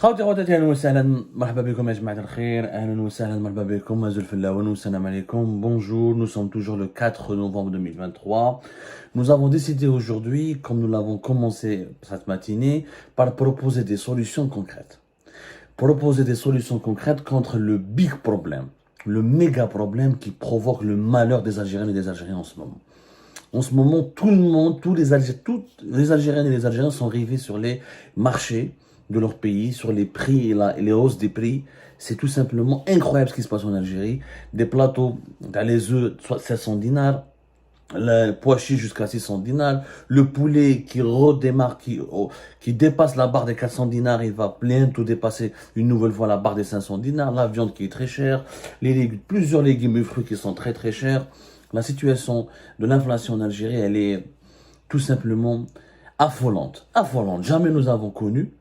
خوتي خواتاتي، اهلا وسهلا، مرحبا بكم يا جماعة الخير، اهلا وسهلا، مرحبا بكم، مازال في اللاون والسلام عليكم. Bonjour, nous sommes toujours le 4 novembre 2023. Nous avons décidé aujourd'hui, comme nous l'avons commencé cette matinée, par proposer des solutions concrètes. Proposer des solutions concrètes contre le big problème, le méga problème qui provoque le malheur des Algériennes et des Algériens en ce moment. En ce moment, tout le monde, tous les Algériennes et les Algériens sont rivés sur les marchés de leur pays, sur les prix et les hausses des prix. C'est tout simplement incroyable ce qui se passe en Algérie. Des plateaux, dans les œufs, soit 700 dinars, le pois chiche jusqu'à 600 dinars, le poulet qui redémarre, qui dépasse la barre des 400 dinars, il va bientôt dépasser une nouvelle fois la barre des 500 dinars, la viande qui est très chère, plusieurs légumes et fruits qui sont très très chers. La situation de l'inflation en Algérie, elle est tout simplement affolante. Affolante. Jamais nous avons connu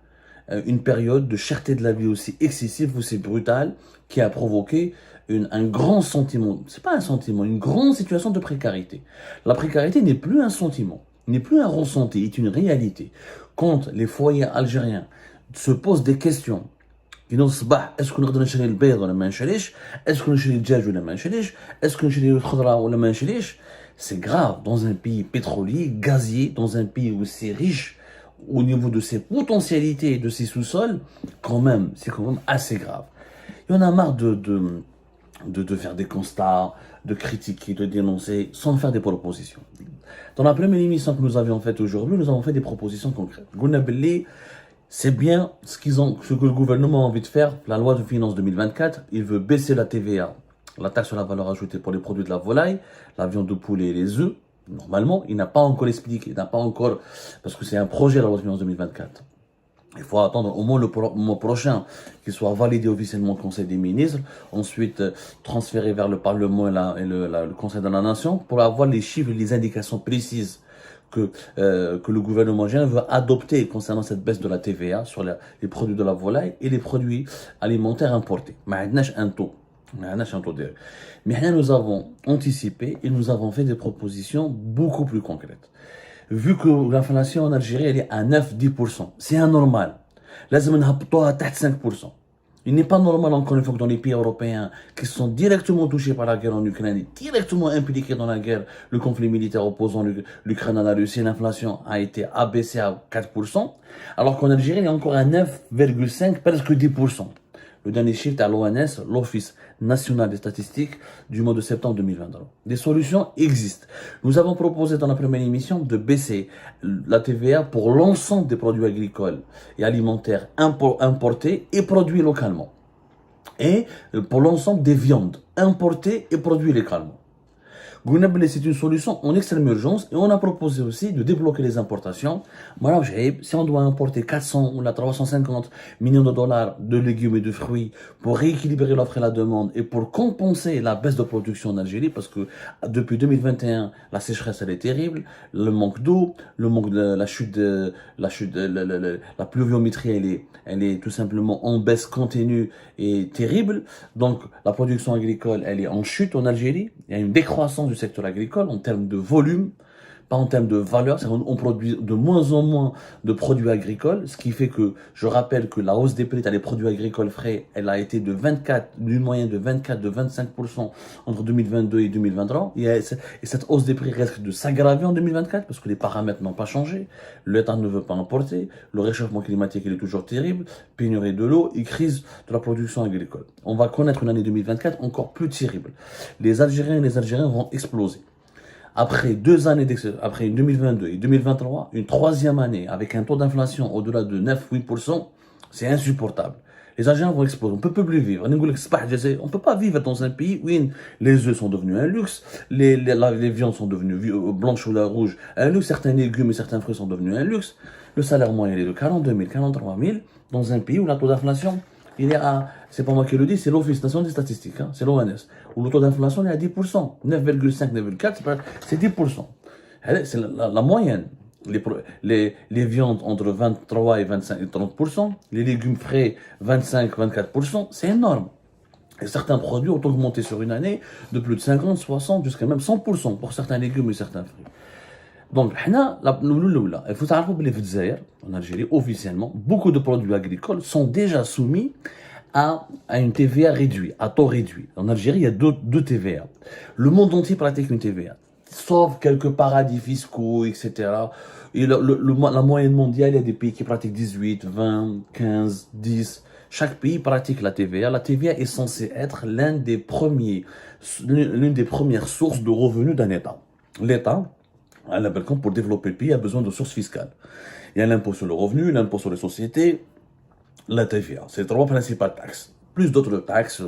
une période de cherté de la vie aussi excessive, aussi brutale, qui a provoqué un grand sentiment, c'est pas un sentiment, une grande situation de précarité. La précarité n'est plus un sentiment, n'est plus un ressenti, est une réalité. Quand les foyers algériens se posent des questions, ينوض الصباح اسكو نقدر نشري البيض ولا ما نشريش، اسكو نشري الدجاج ولا ما نشريش، اسكو نشري الخضره ولا ما نشريش. C'est grave dans un pays pétrolier, gazier, dans un pays aussi riche au niveau de ses potentialités et de ses sous-sols, c'est quand même assez grave. Il y en a marre de faire des constats, de critiquer, de dénoncer, sans faire des propositions. Dans la première émission que nous avions faite aujourd'hui, nous avons fait des propositions concrètes. C'est bien ce que le gouvernement a envie de faire. La loi de finances 2024, il veut baisser la TVA, la taxe sur la valeur ajoutée pour les produits de la volaille, la viande de poulet et les œufs. Normalement, il n'a pas encore expliqué, parce que c'est un projet la loi de finances 2024. Il faut attendre au moins le mois prochain qu'il soit validé officiellement au Conseil des ministres, ensuite transféré vers le Parlement et le Conseil de la Nation pour avoir les chiffres et les indications précises que le gouvernement algérien veut adopter concernant cette baisse de la TVA sur les produits de la volaille et les produits alimentaires importés. Mais nous avons anticipé et nous avons fait des propositions beaucoup plus concrètes. Vu que l'inflation en Algérie elle est à 9-10%, c'est anormal. لازم نهبطوها تحت 5%. Il n'est pas normal, encore une fois, que dans les pays européens qui sont directement touchés par la guerre en Ukraine, directement impliqués dans la guerre, le conflit militaire opposant l'Ukraine à la Russie, l'inflation a été abaissée à 4%, alors qu'en Algérie, il est encore à 9,5%, presque 10%. Le dernier chiffre est à l'ONS, l'Office national des statistiques, du mois de septembre 2023. Des solutions existent. Nous avons proposé dans la première émission de baisser la TVA pour l'ensemble des produits agricoles et alimentaires importés et produits localement. Et pour l'ensemble des viandes importées et produits localement. C'est une solution en extrême urgence et on a proposé aussi de débloquer les importations. Si on doit importer 400 ou 350 millions de dollars de légumes et de fruits pour rééquilibrer l'offre et la demande et pour compenser la baisse de production en Algérie, parce que depuis 2021, la sécheresse elle est terrible, le manque d'eau, le manque de la pluviométrie elle est tout simplement en baisse continue et terrible. Donc la production agricole elle est en chute en Algérie. Il y a une décroissance du secteur agricole en termes de volume, pas en termes de valeur. On produit de moins en moins de produits agricoles, ce qui fait que, je rappelle que la hausse des prix des produits agricoles frais, elle a été d'une moyenne de 25% entre 2022 et 2023. Et cette hausse des prix risque de s'aggraver en 2024 parce que les paramètres n'ont pas changé. L'État ne veut pas importer. Le réchauffement climatique, il est toujours terrible. Pénurie de l'eau et crise de la production agricole. On va connaître une année 2024 encore plus terrible. Les Algériens et les Algériens vont exploser. Après 2 années, après 2022 et 2023, une troisième année avec un taux d'inflation au-delà de 9-8%, c'est insupportable. Les Algériens vont exploser, on ne peut plus vivre. On ne peut pas vivre dans un pays où les œufs sont devenus un luxe, les viandes sont devenues blanches ou rouges un luxe, certains légumes et certains fruits sont devenus un luxe. Le salaire moyen est de 42 000, 43 000 dans un pays où la taux d'inflation il est à, c'est pas moi qui le dis, c'est l'Office national des statistiques, hein, c'est l'ONS, où le taux d'inflation est à 10%, 9,5, 9,4, c'est 10%. C'est la moyenne. Les viandes entre 23 et 25 et 30%, les légumes frais 25, 24%, c'est énorme. Et certains produits ont augmenté sur une année de plus de 50, 60, jusqu'à même 100% pour certains légumes et certains fruits. Donc, il faut savoir que les Zaïre, en Algérie, officiellement, beaucoup de produits agricoles sont déjà soumis à une TVA réduite, à taux réduit. En Algérie, il y a deux TVA. Le monde entier pratique une TVA, sauf quelques paradis fiscaux, etc. Et la moyenne mondiale, il y a des pays qui pratiquent 18, 20, 15, 10. Chaque pays pratique la TVA. La TVA est censée être l'une des premières sources de revenus d'un État. L'État, pour développer le pays, a besoin de sources fiscales. Il y a l'impôt sur le revenu, l'impôt sur les sociétés, la TVA. C'est les trois principales taxes. Plus d'autres taxes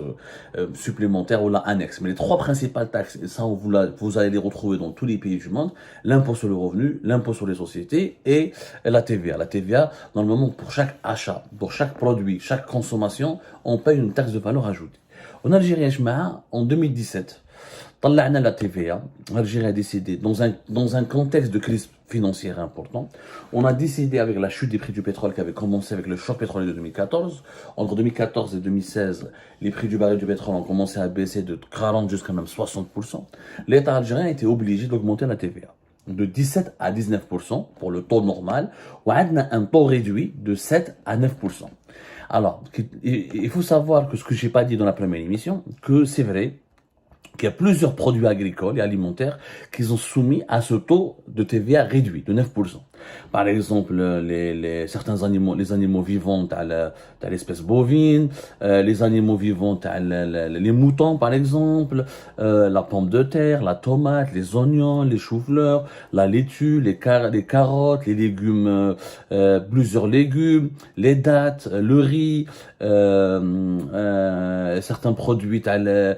supplémentaires ou la annexes. Mais les trois principales taxes, et ça vous allez les retrouver dans tous les pays du monde, l'impôt sur le revenu, l'impôt sur les sociétés et la TVA. La TVA, normalement, pour chaque achat, pour chaque produit, chaque consommation, on paye une taxe de valeur ajoutée. En Algérie, en 2017, طلعنا la TVA. L'Algérie a décidé, dans un contexte de crise financière important, on a décidé avec la chute des prix du pétrole qui avait commencé avec le choc pétrolier de 2014. Entre 2014 et 2016, les prix du baril du pétrole ont commencé à baisser de 40 jusqu'à même 60%. L'État algérien a été obligé d'augmenter la TVA de 17 à 19% pour le taux normal, ou un taux réduit de 7 à 9%. Alors, il faut savoir que ce que j'ai pas dit dans la première émission, que c'est vrai, qu'il y a plusieurs produits agricoles et alimentaires qui sont soumis à ce taux de TVA réduit de 9%. Par exemple, certains animaux, les animaux vivants, t'as l'espèce bovine, les animaux vivants, les moutons par exemple, la pomme de terre, la tomate, les oignons, les choux-fleurs, la laitue, les carottes, les légumes, plusieurs légumes, les dattes, le riz, certains produits, t'as les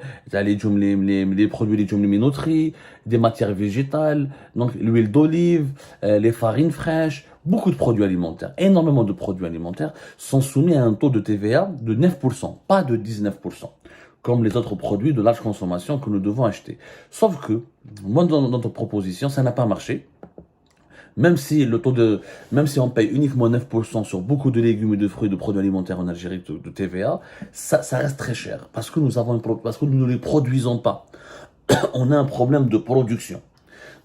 produits légumes, les minoteries, des matières végétales, donc l'huile d'olive, les farines fraîches, beaucoup de produits alimentaires, énormément de produits alimentaires sont soumis à un taux de TVA de 9%, pas de 19%, comme les autres produits de large consommation que nous devons acheter. Sauf que, moi, dans notre proposition, ça n'a pas marché. Même si on paye uniquement 9% sur beaucoup de légumes et de fruits, de produits alimentaires en Algérie de TVA, ça reste très cher parce que parce que nous ne les produisons pas. On a un problème de production.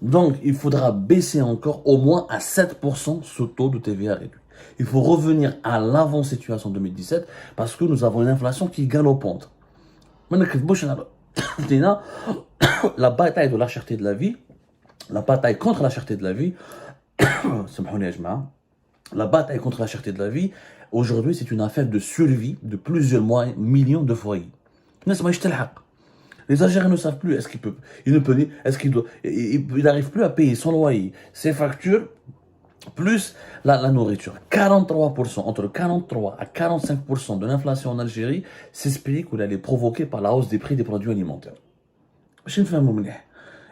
Donc, il faudra baisser encore au moins à 7% ce taux de TVA réduit. Il faut revenir à l'avant-situation 2017 parce que nous avons une inflation qui est galopante. La bataille de la cherté de la vie, la bataille contre la cherté de la vie, la bataille contre la cherté de la vie, aujourd'hui, c'est une affaire de survie de plusieurs millions de foyers. Les Algériens ne savent plus, il n'arrive plus à payer son loyer, ses factures, plus la nourriture. 43%, entre 43 à 45% de l'inflation en Algérie s'explique ou elle est provoquée par la hausse des prix des produits alimentaires.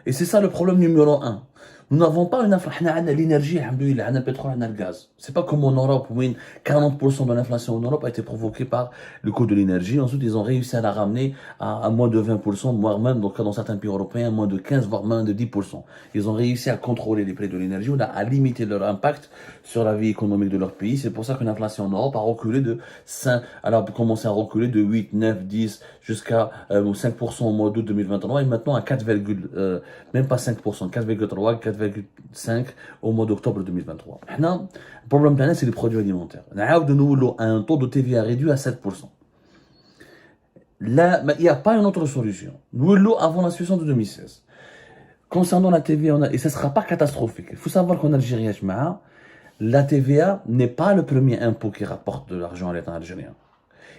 Et c'est ça le problème numéro 1. Nous n'avons pas une inflation, on a l'énergie, on a le pétrole, on a le gaz. C'est pas comme en Europe où 40% de l'inflation en Europe a été provoquée par le coût de l'énergie. Ensuite, ils ont réussi à la ramener à moins de 20%, voire même, donc dans certains pays européens, moins de 15, voire moins de 10%. Ils ont réussi à contrôler les prix de l'énergie, à limiter leur impact sur la vie économique de leur pays. C'est pour ça que l'inflation en Europe a reculé de 5, elle a commencé à reculer de 8, 9, 10 jusqu'à 5% au mois d'août 2023 et maintenant à 4, même pas 5%, 4,3, 4,5 au mois d'octobre 2023. Le problème, c'est les produits alimentaires. On a de nouveau un taux de TVA réduit à 7%. Là, il n'y a pas une autre solution. Nous, avant la situation de 2016. Concernant la TVA, et ce ne sera pas catastrophique. Il faut savoir qu'en Algérie, la TVA n'est pas le premier impôt qui rapporte de l'argent à l'État algérien.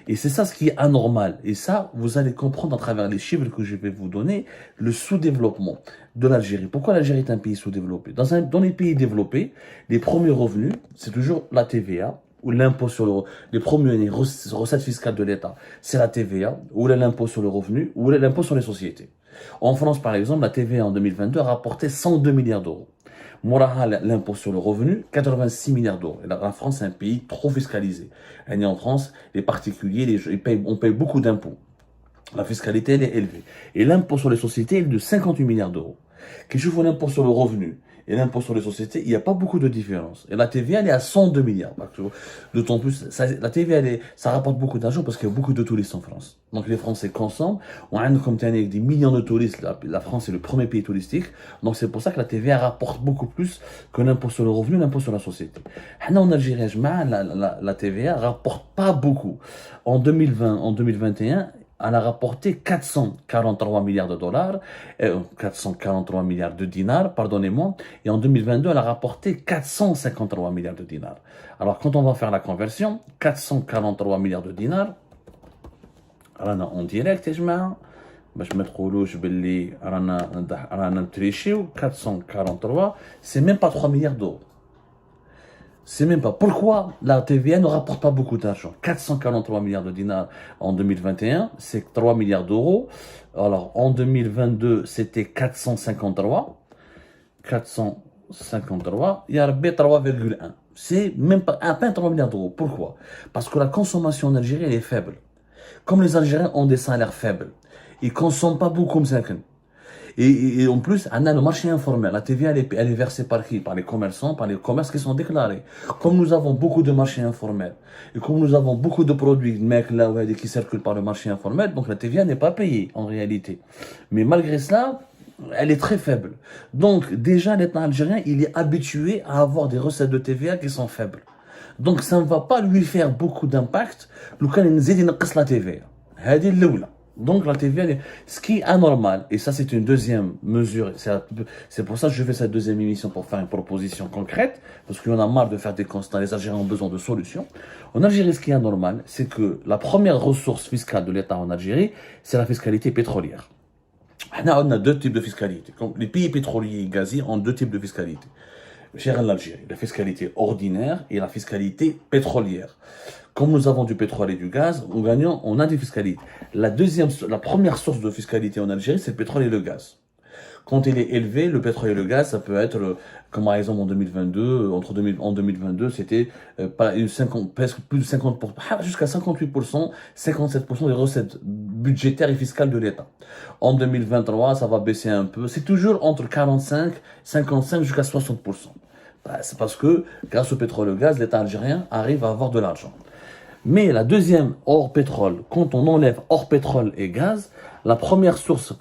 Et c'est ça ce qui est anormal. Et ça, vous allez comprendre à travers les chiffres que je vais vous donner, le sous-développement de l'Algérie. Pourquoi l'Algérie est un pays sous-développé? Dans les pays développés, les premiers revenus, c'est toujours la TVA, ou l'impôt sur les premières recettes fiscales de l'État, c'est la TVA, ou l'impôt sur le revenu, ou l'impôt sur les sociétés. En France, par exemple, la TVA en 2022 a rapporté 102 milliards d'euros. Moraha, l'impôt sur le revenu, 86 milliards d'euros. La France, c'est un pays trop fiscalisé. Et en France, les particuliers, on paye beaucoup d'impôts. La fiscalité, elle est élevée. Et l'impôt sur les sociétés est de 58 milliards d'euros. Qui joue l'impôt sur le revenu et l'impôt sur les sociétés, il n'y a pas beaucoup de différence. Et la TVA, elle est à 102 milliards. D'autant plus, la TVA, ça rapporte beaucoup d'argent parce qu'il y a beaucoup de touristes en France. Donc les Français consomment. On a comme avec des millions de touristes. La France est le premier pays touristique. Donc c'est pour ça que la TVA rapporte beaucoup plus que l'impôt sur le revenu, l'impôt sur la société. En Algérie, la TVA rapporte pas beaucoup. En 2020, en 2021, elle a rapporté 443 milliards de dollars, 443 milliards de dinars, pardonnez-moi, et en 2022, elle a rapporté 453 milliards de dinars. Alors, quand on va faire la conversion, 443 milliards de dinars, en direct, je me trouve je vais 443, c'est même pas 3 milliards d'euros. C'est même pas. Pourquoi la TVA ne rapporte pas beaucoup d'argent? 443 milliards de dinars en 2021, c'est 3 milliards d'euros. Alors en 2022, c'était 453. 453, il y a 3,1. C'est même pas à peine 3 milliards d'euros. Pourquoi? Parce que la consommation en Algérie, elle est faible. Comme les Algériens ont des salaires faibles, ils ne consomment pas beaucoup. Et en plus, on a le marché informel. La TVA, elle est versée par qui? Par les commerçants, par les commerces qui sont déclarés. Comme nous avons beaucoup de marchés informels, et comme nous avons beaucoup de produits qui circulent par le marché informel, donc la TVA n'est pas payée en réalité. Mais malgré cela, elle est très faible. Donc déjà, l'État algérien, il est habitué à avoir des recettes de TVA qui sont faibles. Donc ça ne va pas lui faire beaucoup d'impact. La TVA. Donc la TVA, ce qui est anormal, et ça c'est une deuxième mesure, c'est pour ça que je fais cette deuxième émission pour faire une proposition concrète, parce qu'on a marre de faire des constats, les Algériens ont besoin de solutions. En Algérie, ce qui est anormal, c'est que la première ressource fiscale de l'État en Algérie, c'est la fiscalité pétrolière. On a deux types de fiscalité. Les pays pétroliers et gaziers ont deux types de fiscalité. Chez l'Algérie, la fiscalité ordinaire et la fiscalité pétrolière. Comme nous avons du pétrole et du gaz, on a des fiscalités. La première source de fiscalité en Algérie, c'est le pétrole et le gaz. Quand il est élevé, le pétrole et le gaz, ça peut être, comme par exemple en 2022, en 2022, c'était presque plus de 50%, jusqu'à 58%, 57% des recettes budgétaires et fiscales de l'État. En 2023, ça va baisser un peu. C'est toujours entre 45, 55 jusqu'à 60%. C'est parce que, grâce au pétrole et au gaz, l'État algérien arrive à avoir de l'argent. Mais la deuxième, hors pétrole, quand on enlève hors pétrole et gaz, la première source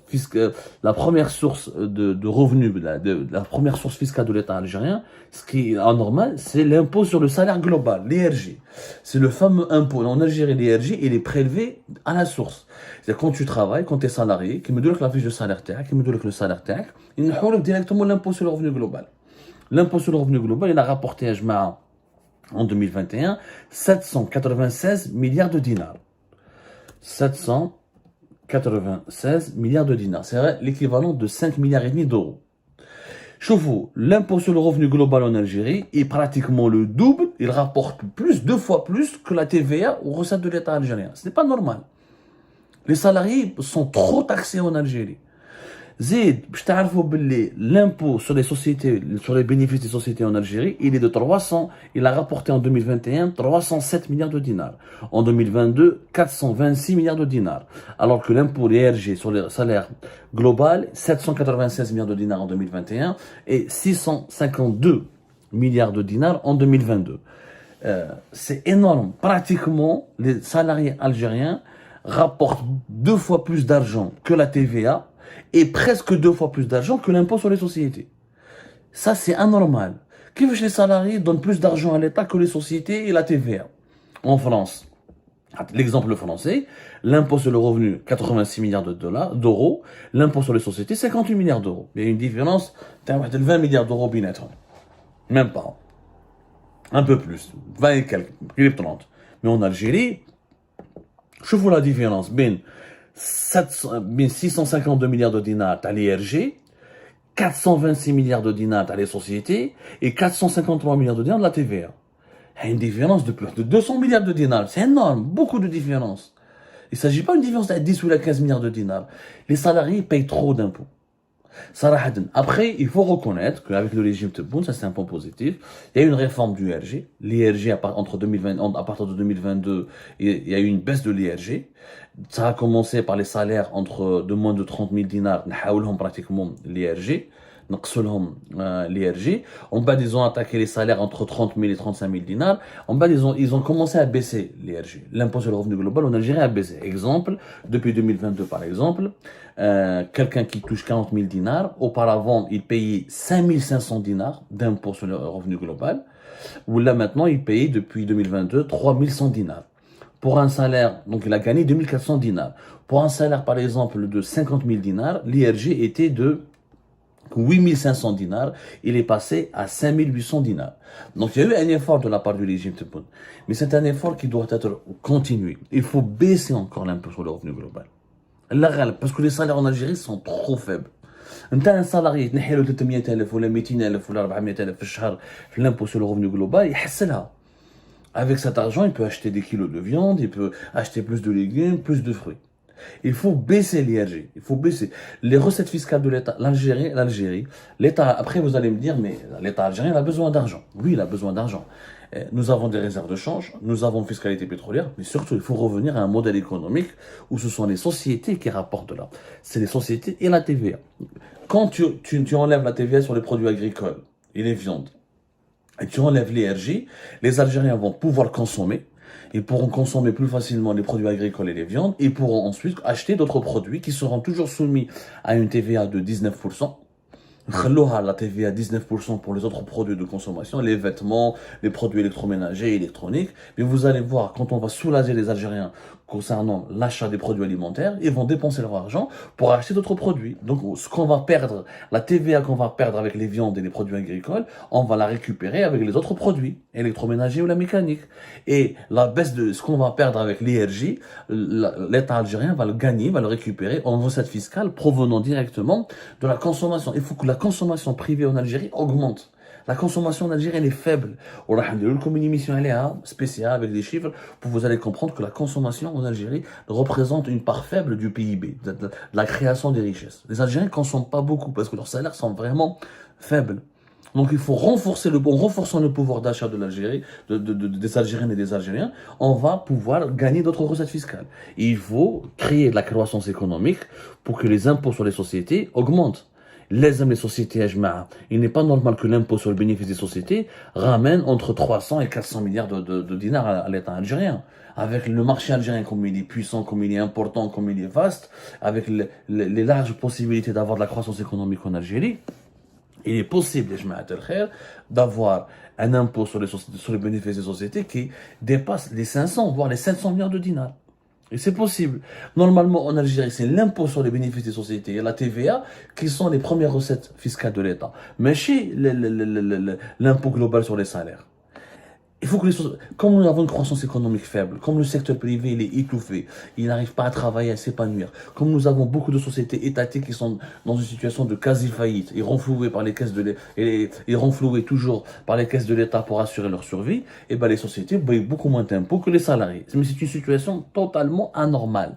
de revenus, la première source fiscale de l'État algérien, ce qui est anormal, c'est l'impôt sur le salaire global, l'IRG. C'est le fameux impôt. En Algérie, l'IRG, il est prélevé à la source. C'est-à-dire quand tu travailles, quand tu es salarié, qui me donne la fiche de salaire qui me donne le salaire il nous enlève directement l'impôt sur le revenu global. L'impôt sur le revenu global, il a rapporté à Jma'a en 2021, 796 milliards de dinars. 796 milliards de dinars. C'est l'équivalent de 5 milliards et demi d'euros. Chauffe-vous, l'impôt sur le revenu global en Algérie est pratiquement le double. Il rapporte deux fois plus que la TVA aux recettes de l'État algérien. Ce n'est pas normal. Les salariés sont trop taxés en Algérie. Zid, l'impôt sur les sociétés, sur les bénéfices des sociétés en Algérie, il est de 300, il a rapporté en 2021 307 milliards de dinars. En 2022, 426 milliards de dinars. Alors que l'impôt l'IRG sur le salaire global, 796 milliards de dinars en 2021 et 652 milliards de dinars en 2022. C'est énorme. Pratiquement, les salariés algériens rapportent 2 fois plus d'argent que la TVA et presque 2 fois plus d'argent que l'impôt sur les sociétés. Ça, c'est anormal. Qui veut que les salariés donnent plus d'argent à l'État que les sociétés et la TVA? En France, l'exemple français, l'impôt sur le revenu, 86 milliards d'euros, l'impôt sur les sociétés, 58 milliards d'euros. Il y a une différence de 20 milliards d'euros binettement. Même pas. Un peu plus. 20 et quelques, 30. Mais en Algérie, je vois la différence. 652 milliards de dinars à l'IRG, 426 milliards de dinars à les sociétés et 453 milliards de dinars de la TVA. Il y a une différence de plus de 200 milliards de dinars. C'est énorme, beaucoup de différence. Il ne s'agit pas d'une différence de 10 ou 15 milliards de dinars. Les salariés payent trop d'impôts. صراحة. Après, il faut reconnaître qu'avec le régime Tebboune, ça c'est un point positif, il y a eu une réforme du IRG. L'IRG, entre 2020, à partir de 2022, il y a eu une baisse de l'IRG. Ça a commencé par les salaires de moins de 30 000 dinars, نحاولهم pratiquement l'IRG. نقصوا l'IRG. En bas, ils ont attaqué les salaires entre 30 000 et 35 000 dinars. En bas, ils ont commencé à baisser l'IRG. L'impôt sur le revenu global en Algérie a baissé. Exemple, depuis 2022 par exemple, quelqu'un qui touche 40 000 dinars, auparavant, il payait 5 500 dinars d'impôt sur le revenu global. Ou là maintenant, il paye depuis 2022 3 100 dinars. Pour un salaire, donc il a gagné 2 400 dinars. Pour un salaire par exemple de 50 000 dinars, l'IRG était de 8 500 dinars, il est passé à 5 800 dinars. Donc il y a eu un effort de la part du régime Tebboune. Mais c'est un effort qui doit être continué. Il faut baisser encore l'impôt sur le revenu global. Parce que les salaires en Algérie sont trop faibles. انت un salarié تنحي له 300,000 ولا 200,000 ولا 400,000 في الشهر في l'impôt sur le revenu global يحصلها. Avec cet argent, il peut acheter des kilos de viande, il peut acheter plus de légumes, plus de fruits. Il faut baisser l'IRG, il faut baisser les recettes fiscales de l'État. L'Algérie, l'État, après vous allez me dire, mais l'État algérien a besoin d'argent. Oui, il a besoin d'argent. Nous avons des réserves de change, nous avons une fiscalité pétrolière, mais surtout il faut revenir à un modèle économique où ce sont les sociétés qui rapportent là. C'est les sociétés et la TVA. Quand tu enlèves la TVA sur les produits agricoles et les viandes, et tu enlèves l'IRG, les Algériens vont pouvoir consommer. Ils pourront consommer plus facilement les produits agricoles et les viandes. Ils pourront ensuite acheter d'autres produits qui seront toujours soumis à une TVA de 19%. La TVA 19% pour les autres produits de consommation, les vêtements, les produits électroménagers, électroniques. Mais vous allez voir, quand on va soulager les Algériens concernant l'achat des produits alimentaires, ils vont dépenser leur argent pour acheter d'autres produits. Donc, ce qu'on va perdre, la TVA qu'on va perdre avec les viandes et les produits agricoles, on va la récupérer avec les autres produits, électroménagers ou la mécanique. Et la baisse de ce qu'on va perdre avec l'IRG, l'État algérien va le gagner, va le récupérer en recettes fiscales provenant directement de la consommation. Il faut que la consommation privée en Algérie augmente. La consommation en Algérie, elle est faible. On a comme une émission spéciale avec des chiffres pour vous allez comprendre que la consommation en Algérie représente une part faible du PIB, de la création des richesses. Les Algériens ne consomment pas beaucoup parce que leurs salaires sont vraiment faibles. Donc il faut renforcer en renforçant le pouvoir d'achat de l'Algérie, des Algériennes et des Algériens, on va pouvoir gagner d'autres recettes fiscales. Et il faut créer de la croissance économique pour que les impôts sur les sociétés augmentent. Les sociétés, il n'est pas normal que l'impôt sur le bénéfice des sociétés ramène entre 300 et 400 milliards de dinars à l'État algérien. Avec le marché algérien comme il est puissant, comme il est important, comme il est vaste, avec les larges possibilités d'avoir de la croissance économique en Algérie, il est possible, d'avoir un impôt sur les bénéfices des sociétés qui dépasse les 500, voire les 500 milliards de dinars. Et c'est possible. Normalement, en Algérie, c'est l'impôt sur les bénéfices des sociétés et la TVA qui sont les premières recettes fiscales de l'État. Mais chez l'impôt global sur les salaires, il faut que comme nous avons une croissance économique faible, comme le secteur privé il est étouffé, il n'arrive pas à travailler, à s'épanouir, comme nous avons beaucoup de sociétés étatiques qui sont dans une situation de quasi-faillite et renflouées par les caisses et renflouées toujours par les caisses de l'État pour assurer leur survie, et ben les sociétés payent beaucoup moins d'impôts que les salariés. Mais c'est une situation totalement anormale.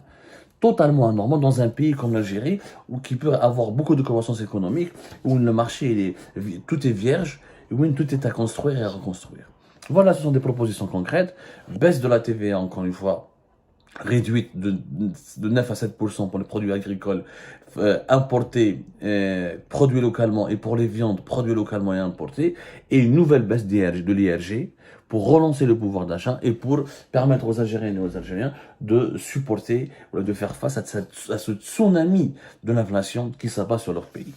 Totalement anormal dans un pays comme l'Algérie, où qui peut avoir beaucoup de croissance économique, où le marché tout est vierge, où tout est à construire et à reconstruire. Voilà, ce sont des propositions concrètes. Baisse de la TVA, encore une fois, réduite de 9 à 7% pour les produits agricoles importés, produits localement, et pour les viandes, produits localement et importés, et une nouvelle baisse de l'IRG pour relancer le pouvoir d'achat et pour permettre aux Algériennes et aux Algériens de supporter, de faire face à ce tsunami de l'inflation qui s'abat sur leur pays.